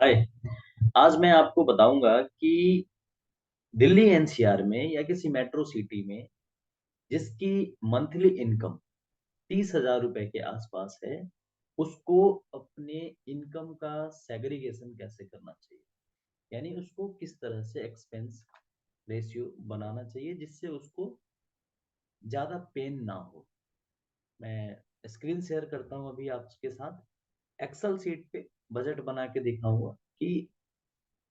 हाय। आज मैं आपको बताऊंगा कि दिल्ली एनसीआर में या किसी मेट्रो सिटी में जिसकी मंथली इनकम 30,000 रुपए के आसपास है, उसको अपने इनकम का सेग्रीगेशन कैसे करना चाहिए। यानी उसको किस तरह से एक्सपेंस रेशियो बनाना चाहिए जिससे उसको ज्यादा पेन ना हो। मैं स्क्रीन शेयर करता हूं अभी आपके साथ। एक्सेल सीट पे बजट बना के दिखाऊंगा कि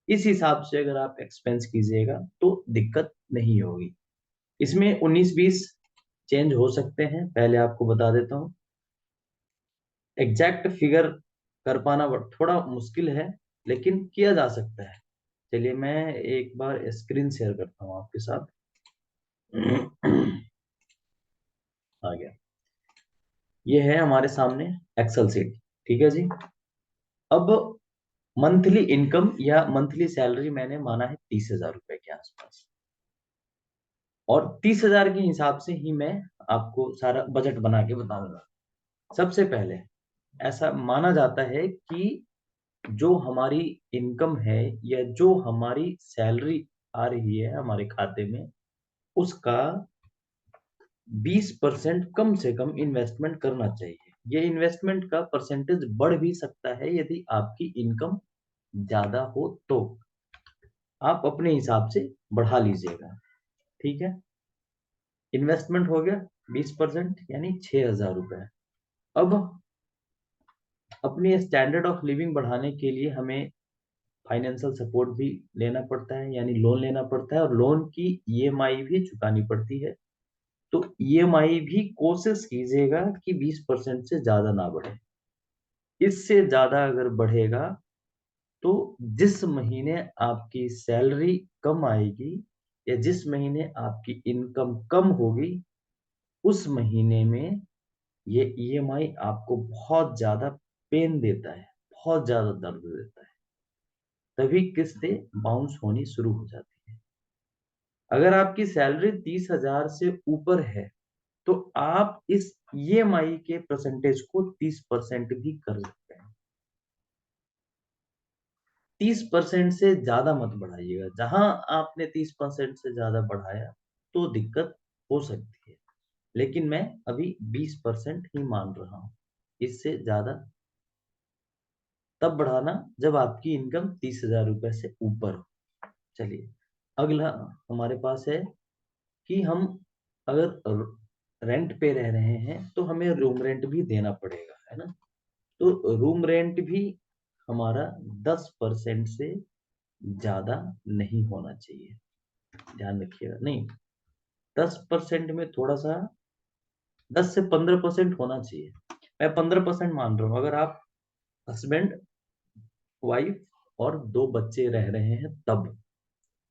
इस हिसाब से अगर आप एक्सपेंस कीजिएगा तो दिक्कत नहीं होगी। इसमें 19-20 चेंज हो सकते हैं, पहले आपको बता देता हूँ। एग्जैक्ट फिगर कर पाना थोड़ा मुश्किल है, लेकिन किया जा सकता है। चलिए मैं एक बार स्क्रीन शेयर करता हूँ आपके साथ। आ गया। ये है हमारे सामने एक्सेल सीट। ठीक है जी। अब मंथली इनकम या मंथली सैलरी मैंने माना है 30,000 रुपए के आसपास, और 30,000 के हिसाब से ही मैं आपको सारा बजट बना के बताऊंगा। सबसे पहले ऐसा माना जाता है कि जो हमारी इनकम है या जो हमारी सैलरी आ रही है हमारे खाते में, उसका 20% कम से कम इन्वेस्टमेंट करना चाहिए। ये इन्वेस्टमेंट का परसेंटेज बढ़ भी सकता है यदि आपकी इनकम ज्यादा हो तो। आप अपने हिसाब से बढ़ा लीजिएगा। ठीक है। इन्वेस्टमेंट हो गया 20%, यानी 6,000 रुपए। अब अपनी स्टैंडर्ड ऑफ लिविंग बढ़ाने के लिए हमें फाइनेंशियल सपोर्ट भी लेना पड़ता है, यानी लोन लेना पड़ता है, और लोन की ईएमआई भी चुकानी पड़ती है। तो ईएमआई भी कोशिश कीजिएगा कि 20% से ज्यादा ना बढ़े। इससे ज्यादा अगर बढ़ेगा तो जिस महीने आपकी सैलरी कम आएगी या जिस महीने आपकी इनकम कम होगी, उस महीने में ये ईएमआई आपको बहुत ज्यादा पेन देता है, बहुत ज्यादा दर्द देता है। तभी किस्तें बाउंस होनी शुरू हो जाती है। अगर आपकी सैलरी 30,000 से ऊपर है तो आप इस ईएमआई के परसेंटेज को 30% भी कर सकते हैं। 30% से ज्यादा मत बढ़ाइएगा। जहां आपने 30% से ज्यादा बढ़ाया तो दिक्कत हो सकती है, लेकिन मैं अभी 20% ही मान रहा हूं। इससे ज्यादा तब बढ़ाना जब आपकी इनकम 30,000 रुपए से ऊपर हो। चलिए, अगला हमारे पास है कि हम अगर रेंट पे रह रहे हैं तो हमें रूम रेंट भी देना पड़ेगा, है ना। तो रूम रेंट भी हमारा 10% से ज्यादा नहीं होना चाहिए। ध्यान रखिएगा, नहीं, 10% में थोड़ा सा, 10 से 15% होना चाहिए। मैं 15% मान रहा हूँ। अगर आप हस्बैंड वाइफ और दो बच्चे रह रहे हैं तब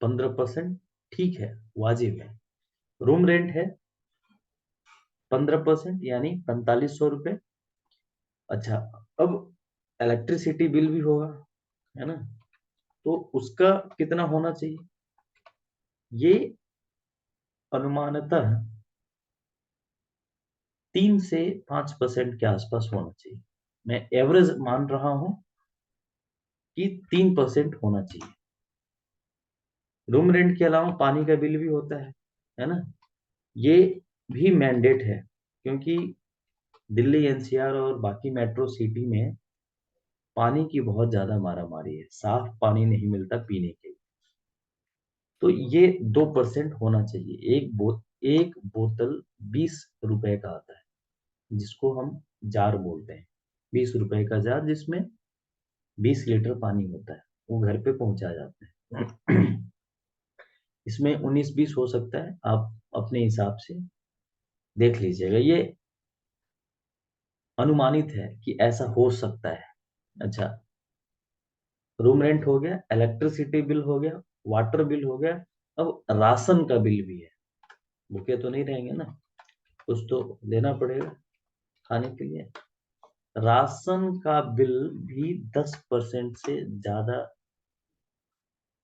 15% ठीक है, वाजिब है। रूम रेंट है 15%, यानी 4500 रुपये। अच्छा, अब इलेक्ट्रिसिटी बिल भी होगा, है ना। तो उसका कितना होना चाहिए, ये अनुमानतः 3 से 5% के आसपास होना चाहिए। मैं एवरेज मान रहा हूं कि 3% होना चाहिए। रूम रेंट के अलावा पानी का बिल भी होता है ना। ये भी मैंडेट है, क्योंकि दिल्ली एनसीआर और बाकी मेट्रो सिटी में पानी की बहुत ज्यादा मारामारी है, साफ पानी नहीं मिलता पीने के लिए। तो ये 2% होना चाहिए। एक बोतल 20 रुपए का आता है, जिसको हम जार बोलते हैं। 20 रुपए का जार, जिसमें 20 लीटर पानी होता है, वो घर पे पहुंचा जाता है। इसमें 19-20 हो सकता है, आप अपने हिसाब से देख लीजिएगा। ये अनुमानित है कि ऐसा हो सकता है। अच्छा, रूम रेंट हो गया, इलेक्ट्रिसिटी बिल हो गया, वाटर बिल हो गया। अब राशन का बिल भी है। भूखे तो नहीं रहेंगे ना, कुछ तो देना पड़ेगा खाने के लिए। राशन का बिल भी 10% से ज्यादा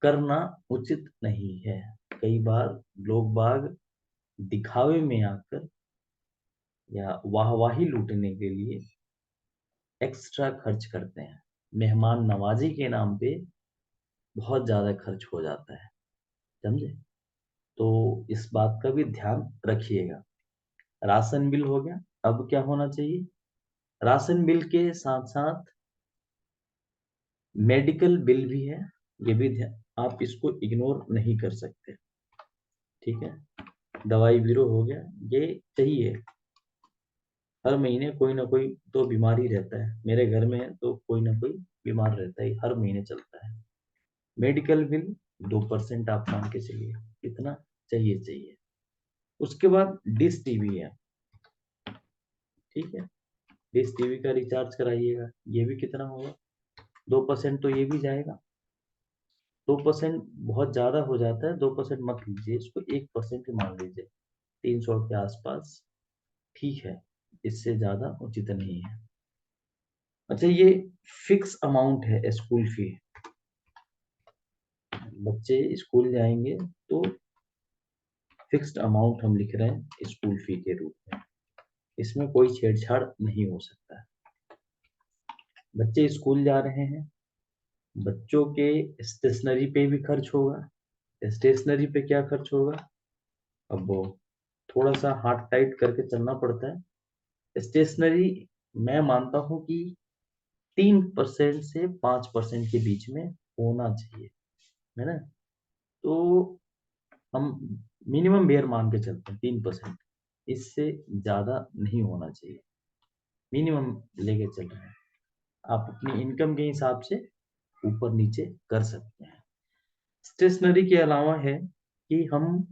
करना उचित नहीं है। कई बार लोग बाग दिखावे में आकर या वाहवाही लूटने के लिए एक्स्ट्रा खर्च करते हैं। मेहमान नवाजी के नाम पे बहुत ज्यादा खर्च हो जाता है, समझे? तो इस बात का भी ध्यान रखिएगा। राशन बिल हो गया। अब क्या होना चाहिए? राशन बिल के साथ साथ मेडिकल बिल भी है, ये भी ध्यान, आप इसको इग्नोर नहीं कर सकते। ठीक है, दवाई बीरो हो गया, ये चाहिए। हर महीने कोई ना कोई तो बीमारी रहता है, मेरे घर में है तो कोई ना कोई बीमार रहता है, हर महीने चलता है। मेडिकल बिल 2% आप मान के चलिए, कितना चाहिए चाहिए। उसके बाद डिश टीवी है, ठीक है, डिश टीवी का रिचार्ज कराइएगा, ये भी कितना होगा? 2% तो ये भी जाएगा। 2% बहुत ज्यादा हो जाता है, 2% मत लीजिए इसको, 1% ही मान लीजिए, 300 के आसपास ठीक है, इससे ज्यादा उचित नहीं है। अच्छा, ये फिक्स अमाउंट है स्कूल फी, बच्चे स्कूल जाएंगे तो फिक्स्ड अमाउंट हम लिख रहे हैं स्कूल फी के रूप में, इसमें कोई छेड़छाड़ नहीं हो सकता है। बच्चे स्कूल जा रहे हैं, बच्चों के स्टेशनरी पे भी खर्च होगा। स्टेशनरी पे क्या खर्च होगा? अब वो थोड़ा सा हाथ टाइट करके चलना पड़ता है। स्टेशनरी मैं मानता हूं कि 3% से 5% के बीच में होना चाहिए, है ना? तो हम मिनिमम बेयर मान के चलते हैं 3%, इससे ज्यादा नहीं होना चाहिए, मिनिमम लेके चल रहे हैं। आप अपनी इनकम के हिसाब से ऊपर नीचे कर सकते हैं। स्टेशनरी के अलावा है कि हम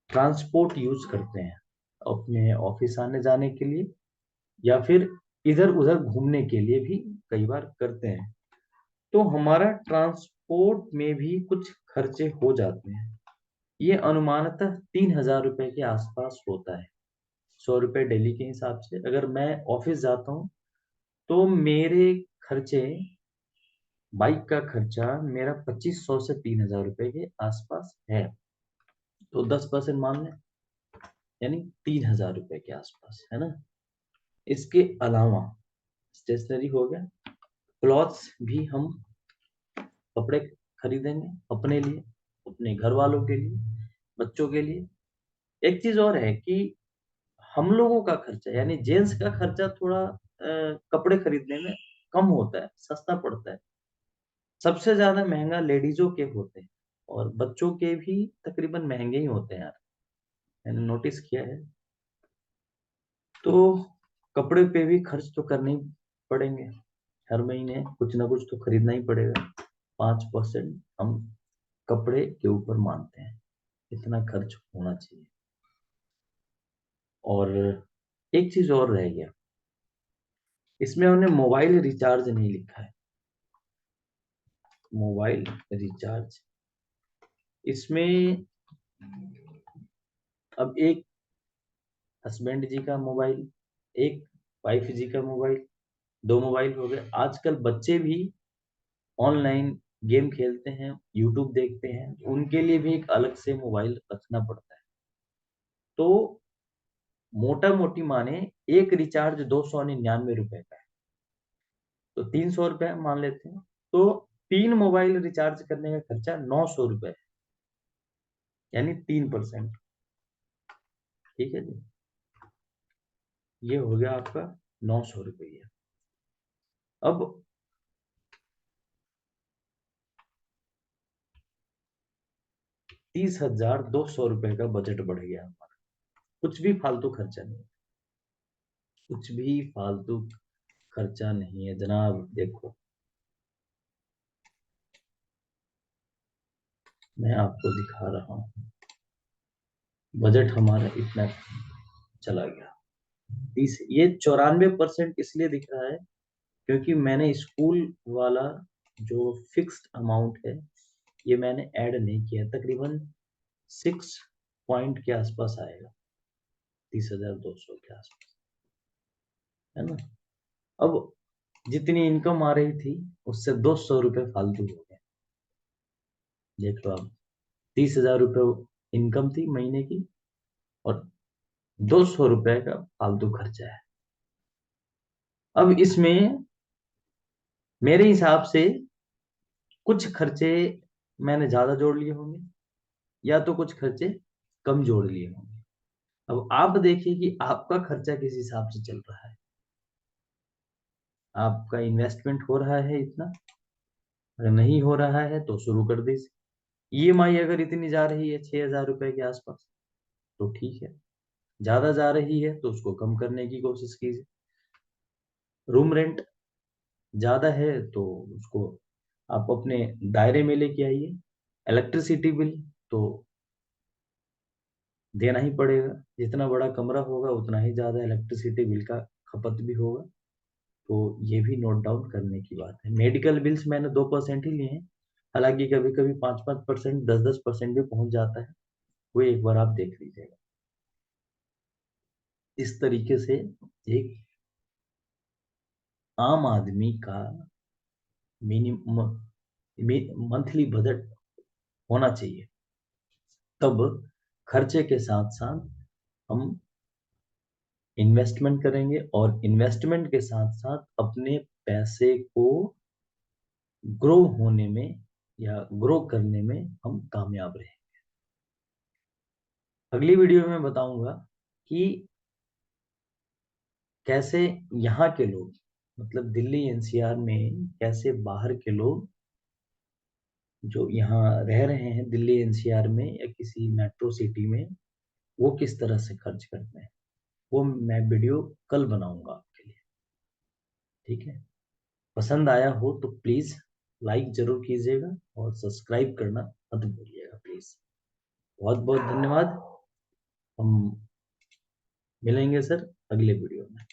ट्रांसपोर्ट यूज करते हैं अपने ऑफिस आने जाने के लिए, या फिर इधर उधर घूमने के लिए भी कई बार करते हैं, तो हमारा ट्रांसपोर्ट में भी कुछ खर्चे हो जाते हैं। ये अनुमानतः 3,000 रुपए के आसपास होता है, 100 रुपए डेली के हिसाब से। अगर मैं ऑफिस जाता हूँ तो मेरे खर्चे, बाइक का खर्चा मेरा 2500 से 3,000 रुपए के आसपास है, तो 10% मान लें, यानी 3,000 रुपए के आसपास, है ना? इसके अलावा स्टेशनरी हो गया, क्लॉथ्स भी हम कपड़े खरीदेंगे अपने लिए, अपने घर वालों के लिए, बच्चों के लिए। एक चीज और है कि हम लोगों का खर्चा, यानी जेंट्स का खर्चा थोड़ा कपड़े खरीदने में कम होता है, सस्ता पड़ता है। सबसे ज्यादा महंगा लेडीजों के होते हैं, और बच्चों के भी तकरीबन महंगे ही होते हैं यार, मैंने नोटिस किया है। तो कपड़े पे भी खर्च तो करने ही पड़ेंगे, हर महीने कुछ ना कुछ तो खरीदना ही पड़ेगा। 5% हम कपड़े के ऊपर मानते हैं, इतना खर्च होना चाहिए। और एक चीज और रह गया, इसमें हमने मोबाइल रिचार्ज नहीं लिखा है। मोबाइल रिचार्ज, इसमें अब एक हस्बैंड जी का मोबाइल, एक वाइफ जी का मोबाइल, दो मोबाइल हो गए। आजकल बच्चे भी ऑनलाइन गेम खेलते हैं, यूट्यूब देखते हैं, उनके लिए भी एक अलग से मोबाइल रखना पड़ता है। तो मोटा मोटी माने एक रिचार्ज 299 रुपए का है, तो 300 रुपए मान लेते हैं, तो 3 मोबाइल रिचार्ज करने का खर्चा 900 रुपए है, यानी 3%। ठीक है जी, ये हो गया आपका 900 रुपये। अब 30,200 रुपए का बजट बढ़ गया हमारा, कुछ भी फालतू खर्चा नहीं, कुछ भी फालतू खर्चा नहीं है जनाब। देखो, मैं आपको दिखा रहा हूँ, बजट हमारा इतना चला गया। 30, ये 94% इसलिए दिख रहा है क्योंकि मैंने स्कूल वाला जो फिक्स्ड अमाउंट है, ये मैंने ऐड नहीं किया। तकरीबन 6 पॉइंट के आसपास आएगा, 30,200 के आसपास, है ना? अब जितनी इनकम आ रही थी उससे 200 रुपये फालतू हो गए। देख लो आप, 30,000 रुपये इनकम थी महीने की, और 200 रुपये का फालतू खर्चा है। अब इसमें मेरे हिसाब से कुछ खर्चे मैंने ज्यादा जोड़ लिए होंगे, या तो कुछ खर्चे कम जोड़ लिए होंगे। अब आप देखिए कि आपका खर्चा किस हिसाब से चल रहा है। आपका इन्वेस्टमेंट हो रहा है इतना, अगर नहीं हो रहा है तो शुरू कर दीजिए। ईएमआई अगर इतनी जा रही है 6,000 रुपए के आसपास, तो ठीक है। ज्यादा जा रही है तो उसको कम करने की कोशिश कीजिए। रूम रेंट ज्यादा है तो उसको आप अपने दायरे में लेके आइए। इलेक्ट्रिसिटी बिल तो देना ही पड़ेगा, जितना बड़ा कमरा होगा उतना ही ज्यादा इलेक्ट्रिसिटी बिल का खपत भी होगा। तो ये भी नोट डाउन करने की बात है। मेडिकल बिल्स मैंने 2% ही लिए हैं, हालांकि कभी कभी 5-5%, 10-10% भी पहुंच जाता है, वो एक बार आप देख लीजिएगा। इस तरीके से एक आम आदमी का मिनिमम मंथली बजट होना चाहिए। तब खर्चे के साथ साथ हम इन्वेस्टमेंट करेंगे, और इन्वेस्टमेंट के साथ साथ अपने पैसे को ग्रो होने में या ग्रो करने में हम कामयाब रहे। अगली वीडियो में बताऊंगा कि कैसे यहाँ के लोग, मतलब दिल्ली एनसीआर में कैसे बाहर के लोग जो यहाँ रह रहे हैं दिल्ली एनसीआर में या किसी मेट्रो सिटी में, वो किस तरह से खर्च करते हैं, वो मैं वीडियो कल बनाऊंगा आपके लिए। ठीक है, पसंद आया हो तो प्लीज लाइक जरूर कीजिएगा और सब्सक्राइब करना मत भूलिएगा प्लीज। बहुत बहुत धन्यवाद। हम मिलेंगे सर अगले वीडियो में।